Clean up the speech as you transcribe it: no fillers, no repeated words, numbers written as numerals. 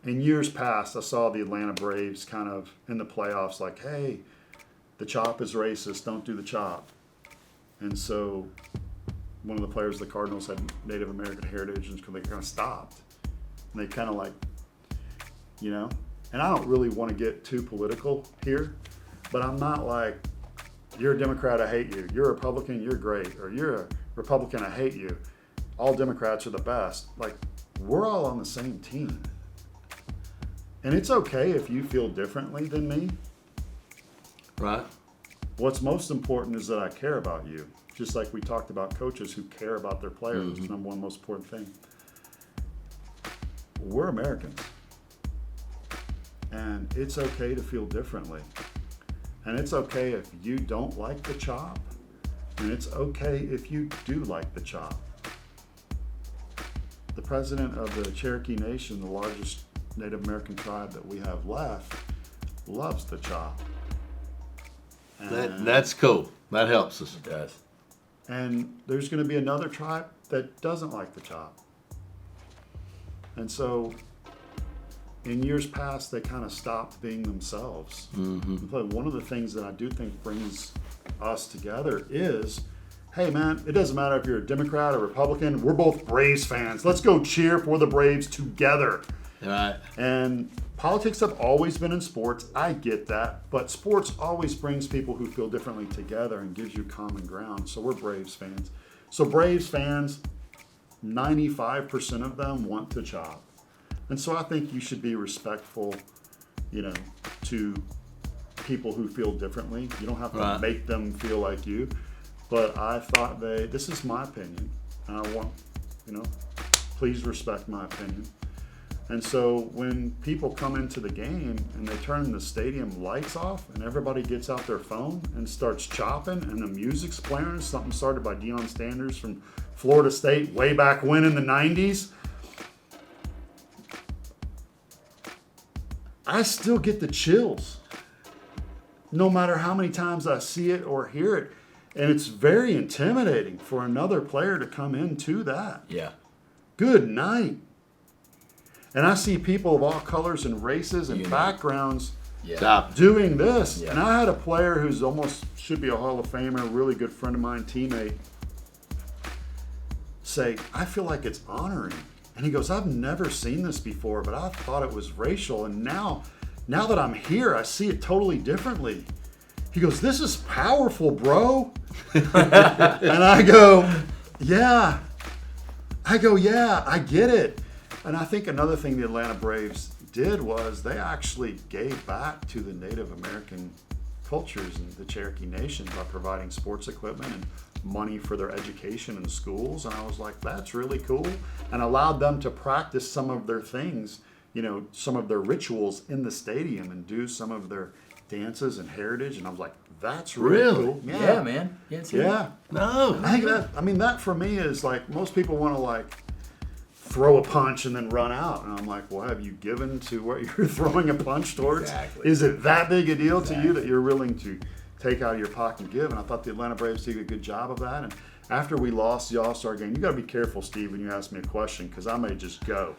in years past, I saw the Atlanta Braves kind of in the playoffs like, hey, the chop is racist, don't do the chop. And so one of the players of the Cardinals had Native American heritage, and they kind of stopped. And they kind of like, you know, and I don't really want to get too political here, but I'm not like, you're a Democrat, I hate you. You're a Republican, you're great. Or you're a Republican, I hate you. All Democrats are the best. Like, we're all on the same team. And it's okay if you feel differently than me. Right. What's most important is that I care about you. Just like we talked about coaches who care about their players. It's the number one most important thing. We're Americans. And it's okay to feel differently. And it's okay if you don't like the chop. And it's okay if you do like the chop. The president of the Cherokee Nation, the largest Native American tribe that we have left, loves the chop. That's cool. That helps us. It does. And there's going to be another tribe that doesn't like the chop. And so in years past, they kind of stopped being themselves. But one of the things that I do think brings us together is, hey man, it doesn't matter if you're a Democrat or Republican, we're both Braves fans. Let's go cheer for the Braves together. Right. And politics have always been in sports. I get that. But sports always brings people who feel differently together and gives you common ground. So we're Braves fans. So Braves fans, 95% of them want to chop. And so I think you should be respectful, you know, to people who feel differently. You don't have to make them feel like you. But I thought this is my opinion. And I want, you know, please respect my opinion. And so when people come into the game and they turn the stadium lights off and everybody gets out their phone and starts chopping and the music's playing, something started by Deion Sanders from Florida State way back when in the 90s, I still get the chills no matter how many times I see it or hear it. And it's very intimidating for another player to come into that. Yeah. Good night. And I see people of all colors and races and backgrounds doing this. Yeah. And I had a player who's almost should be a Hall of Famer, a really good friend of mine, teammate, say, I feel like it's honoring. And he goes, I've never seen this before, but I thought it was racial. And now that I'm here, I see it totally differently. He goes, this is powerful, bro. And I go, yeah. I get it. And I think another thing the Atlanta Braves did was they actually gave back to the Native American cultures and the Cherokee Nation by providing sports equipment and money for their education in schools. And I was like, that's really cool. And allowed them to practice some of their things, you know, some of their rituals in the stadium and do some of their dances and heritage. And I was like, that's really cool. Yeah, man. You didn't see that? No. I think that for me is like, most people want to like throw a punch and then run out. And I'm like, well, have you given to what you're throwing a punch towards? Exactly. Is it that big a deal to you that you're willing to take out of your pocket and give? And I thought the Atlanta Braves did a good job of that. And after we lost the All-Star game, you got to be careful, Steve, when you ask me a question, because I may just go.